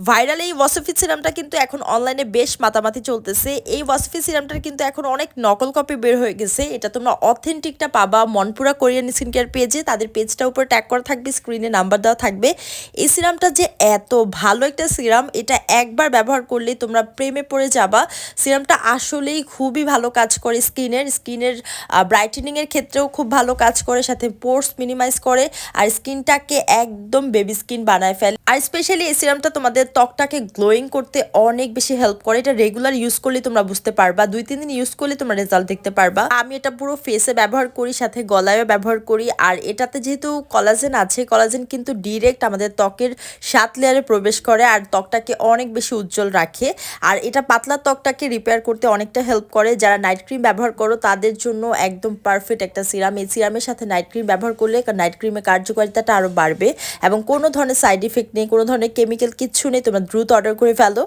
Viral এই ওয়াসফি সিরামটা কিন্তু এখন অনলাইনে বেশ মাতামাতি চলতেছে। এই ওয়াসফি সিরামটার কিন্তু এখন অনেক নকল কপি বের হয়ে গেছে। এটা তোমরা অথেন্টিকটা পাবা মনপুরা কোরিয়ান স্কিন কেয়ার পেজে। তাদের পেজটার উপর ট্যাগ করা থাকবে, স্ক্রিনে নাম্বার দেওয়া থাকবে। এই সিরামটা যে এত ভালো একটা সিরাম, এটা একবার ব্যবহার করলেই তোমরা প্রেমে পড়ে যাবা। সিরামটা আসলেই খুবই ভালো কাজ করে স্কিনের ব্রাইটেনিংয়ের ক্ষেত্রেও খুব ভালো কাজ করে, সাথে পোর্স মিনিমাইজ করে আর স্কিনটাকে একদম বেবি স্কিন বানায় ফেলে। আর স্পেশালি এই সিরামটা তোমাদের ত্বকটাকে গ্লোয়িং করতে অনেক বেশি হেল্প করে। এটা রেগুলার ইউজ করলে তোমরা বুঝতে পারবা, 2-3 দিন ইউজ করলে তোমরা রেজাল্ট দেখতে পারবা। আমি এটা পুরো ফেসে ব্যবহার করি, সাথে গলায়ও ব্যবহার করি। আর এটাতে যেহেতু কলাজেন আছে, কলাজেন কিন্তু ডিরেক্ট আমাদের ত্বকের 7 লেয়ারে প্রবেশ করে আর ত্বকটাকে অনেক বেশি উজ্জ্বল রাখে। আর এটা পাতলা ত্বকটাকে রিপেয়ার করতে অনেকটা হেল্প করে। যারা নাইট ক্রিম ব্যবহার করো তাদের জন্য একদম পারফেক্ট একটা সিরাম। এই সিরামের সাথে নাইট ক্রিম ব্যবহার করলে নাইট ক্রিমের কার্যকারিতাটা আরও বাড়বে এবং কোনো ধরনের সাইড ইফেক্ট নেই, কোনো ধরনের কেমিক্যাল কিচ্ছু নেই। তোমরা দ্রুত অর্ডার করে ফেলো।